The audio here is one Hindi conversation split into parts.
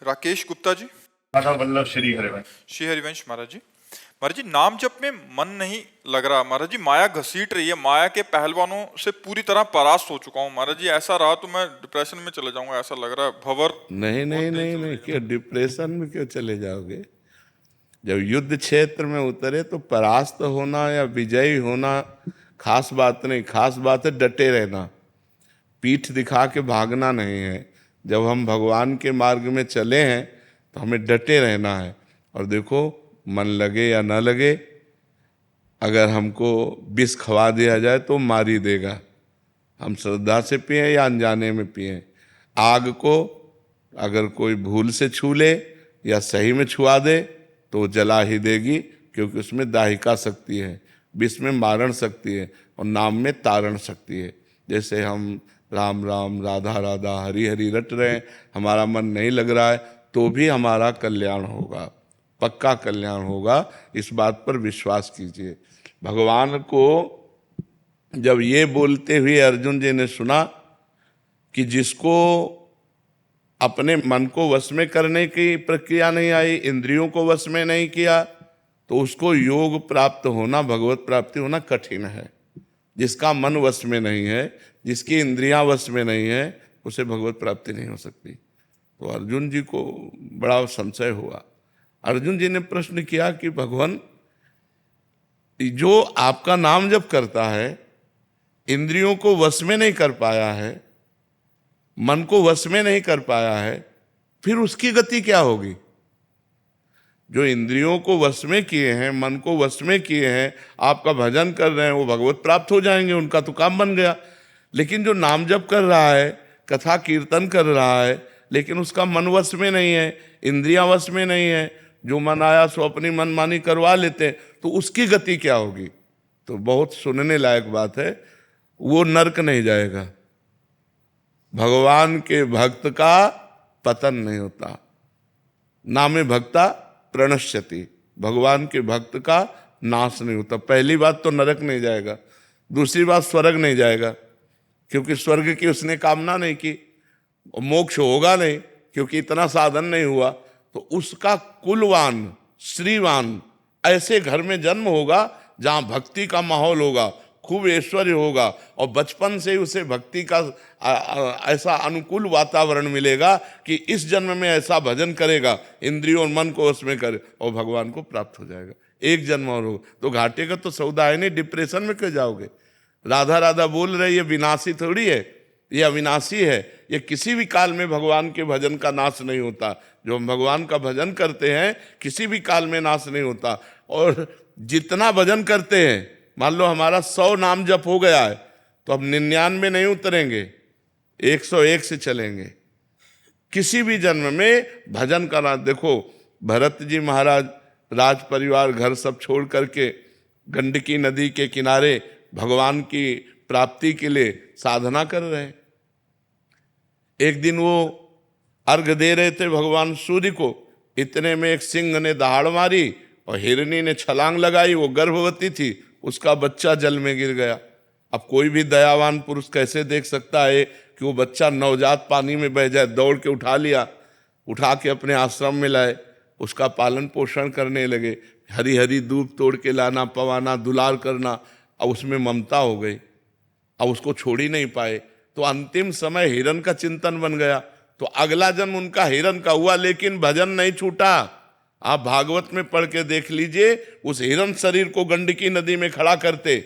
राकेश गुप्ता जी। माता वल्लभ श्री हरिवंश। श्री हरिवंश महाराज जी। महाराज जी, नाम जप में मन नहीं लग रहा महाराज जी, माया घसीट रही है, माया के पहलवानों से पूरी तरह परास्त हो चुका हूँ महाराज जी। ऐसा रहा तो मैं डिप्रेशन में चले जाऊंगा, ऐसा लग रहा है। भंवर नहीं बहुत नहीं तेज नहीं चल नहीं, रही है। क्यों डिप्रेशन में क्यों चले जाओगे? जब युद्ध क्षेत्र में उतरे तो परास्त होना या विजयी होना खास बात नहीं, खास बात है डटे रहना, पीठ दिखा के भागना नहीं है। जब हम भगवान के मार्ग में चले हैं तो हमें डटे रहना है। और देखो, मन लगे या न लगे, अगर हमको विष खवा दिया जाए तो मार ही देगा। हम श्रद्धा से पिए या अनजाने में पिए, आग को अगर कोई भूल से छू ले या सही में छुआ दे तो वो जला ही देगी, क्योंकि उसमें दाहिका शक्ति है, विष में मारण शक्ति है और नाम में तारण शक्ति है। जैसे हम राम राम राधा राधा हरि हरि रट रहे हैं, हमारा मन नहीं लग रहा है तो भी हमारा कल्याण होगा, पक्का कल्याण होगा। इस बात पर विश्वास कीजिए। भगवान को जब ये बोलते हुए अर्जुन जी ने सुना कि जिसको अपने मन को वश में करने की प्रक्रिया नहीं आई, इंद्रियों को वश में नहीं किया, तो उसको योग प्राप्त होना, भगवत प्राप्ति होना कठिन है। जिसका मन वश में नहीं है, जिसकी इंद्रियां वश में नहीं है, उसे भगवत प्राप्ति नहीं हो सकती। तो अर्जुन जी को बड़ा संशय हुआ। अर्जुन जी ने प्रश्न किया कि भगवान, जो आपका नाम जप करता है, इंद्रियों को वश में नहीं कर पाया है, मन को वश में नहीं कर पाया है, फिर उसकी गति क्या होगी? जो इंद्रियों को वश में किए हैं, मन को वश में किए हैं, आपका भजन कर रहे हैं, वो भगवत प्राप्त हो जाएंगे, उनका तो काम बन गया। लेकिन जो नाम जप कर रहा है, कथा कीर्तन कर रहा है, लेकिन उसका मन वश में नहीं है, इंद्रियां वश में नहीं है, जो मन आया सो अपनी मनमानी करवा लेते हैं, तो उसकी गति क्या होगी? तो बहुत सुनने लायक बात है, वो नरक नहीं जाएगा। भगवान के भक्त का पतन नहीं होता, नामे भक्ता प्रणश्यति, भगवान के भक्त का नाश नहीं होता। पहली बात तो नरक नहीं जाएगा, दूसरी बात स्वर्ग नहीं जाएगा, क्योंकि स्वर्ग की उसने कामना नहीं की, मोक्ष होगा नहीं क्योंकि इतना साधन नहीं हुआ। तो उसका कुलवान श्रीवान ऐसे घर में जन्म होगा जहाँ भक्ति का माहौल होगा, खूब ऐश्वर्य होगा, और बचपन से ही उसे भक्ति का ऐसा अनुकूल वातावरण मिलेगा कि इस जन्म में ऐसा भजन करेगा, इंद्रियों और मन को उसमें करे और भगवान को प्राप्त हो जाएगा। एक जन्म और होगा तो घाटे का तो सौदा है नहीं, डिप्रेशन में क्यों जाओगे? राधा राधा बोल रहे, ये विनाशी थोड़ी है, ये अविनाशी है। ये किसी भी काल में भगवान के भजन का नाश नहीं होता। जो हम भगवान का भजन करते हैं किसी भी काल में नाश नहीं होता। और जितना भजन करते हैं, मान लो हमारा 100 नाम जप हो गया है, तो अब 99 नहीं उतरेंगे, 101 से चलेंगे। किसी भी जन्म में भजन करना। देखो, भरत जी महाराज राज परिवार घर सब छोड़ करके गंडकी नदी के किनारे भगवान की प्राप्ति के लिए साधना कर रहे हैं। एक दिन वो अर्घ दे रहे थे भगवान सूर्य को, इतने में एक सिंह ने दहाड़ मारी और हिरनी ने छलांग लगाई। वो गर्भवती थी, उसका बच्चा जल में गिर गया। अब कोई भी दयावान पुरुष कैसे देख सकता है कि वो बच्चा नवजात पानी में बह जाए? दौड़ के उठा लिया, उठा के अपने आश्रम में लाए, उसका पालन पोषण करने लगे, हरी हरी दूब तोड़ के लाना, पवाना, दुलार करना। अब उसमें ममता हो गई, अब उसको छोड़ ही नहीं पाए, तो अंतिम समय हिरण का चिंतन बन गया। तो अगला जन्म उनका हिरण का हुआ, लेकिन भजन नहीं छूटा। आप भागवत में पढ़ के देख लीजिए, उस हिरण शरीर को गंडकी नदी में खड़ा करते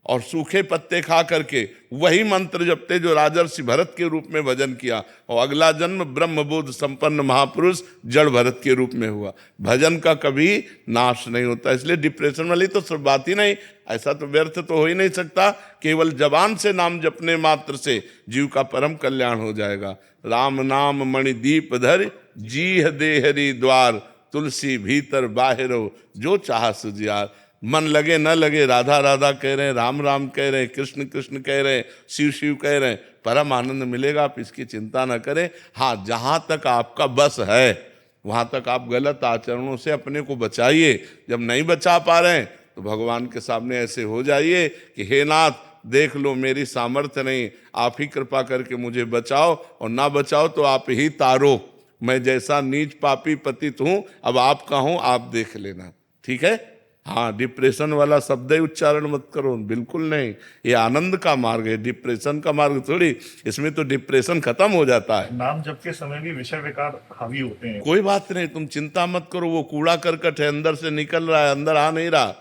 और सूखे पत्ते खा करके वही मंत्र जपते जो राजर्षि भरत के रूप में भजन किया, और अगला जन्म ब्रह्मबोध संपन्न महापुरुष जड़ भरत के रूप में हुआ। भजन का कभी नाश नहीं होता। इसलिए डिप्रेशन वाली तो सब बात ही नहीं, ऐसा तो व्यर्थ तो हो ही नहीं सकता। केवल जबान से नाम जपने मात्र से जीव का परम कल्याण हो जाएगा। राम नाम मणि दीप धर, जीह देहरी द्वार, तुलसी भीतर बाहिरो, जो चाह सुजियार। मन लगे न लगे, राधा राधा कह रहे हैं, राम राम कह रहे हैं, कृष्ण कृष्ण कह रहे हैं, शिव शिव कह रहे हैं, परम आनंद मिलेगा। आप इसकी चिंता न करें। हाँ, जहाँ तक आपका बस है वहाँ तक आप गलत आचरणों से अपने को बचाइए। जब नहीं बचा पा रहे हैं तो भगवान के सामने ऐसे हो जाइए कि हे नाथ, देख लो मेरी सामर्थ्य नहीं, आप ही कृपा करके मुझे बचाओ, और ना बचाओ तो आप ही तारो। मैं जैसा नीच पापी पतित हूं, अब आपका हूं, आप देख लेना। ठीक है? हाँ, डिप्रेशन वाला शब्द ही उच्चारण मत करो, बिल्कुल नहीं। ये आनंद का मार्ग है, डिप्रेशन का मार्ग थोड़ी। इसमें तो डिप्रेशन खत्म हो जाता है। नाम जप के समय भी विषय विकार हावी होते हैं। कोई बात नहीं, तुम चिंता मत करो, वो कूड़ा करकट है, अंदर से निकल रहा है, अंदर आ नहीं रहा।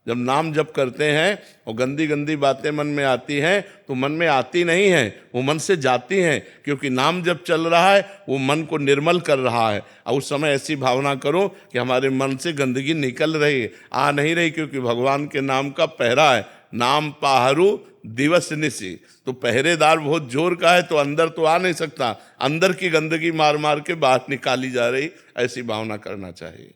जब नाम जप करते हैं और गंदी गंदी बातें मन में आती हैं, तो मन में आती नहीं है, वो मन से जाती हैं, क्योंकि नाम जप चल रहा है, वो मन को निर्मल कर रहा है। और उस समय ऐसी भावना करो कि हमारे मन से गंदगी निकल रही है, आ नहीं रही, क्योंकि भगवान के नाम का पहरा है। नाम पाहरू दिवस निशी, तो पहरेदार बहुत जोर का है, तो अंदर तो आ नहीं सकता, अंदर की गंदगी मार मार के बाहर निकाली जा रही, ऐसी भावना करना चाहिए।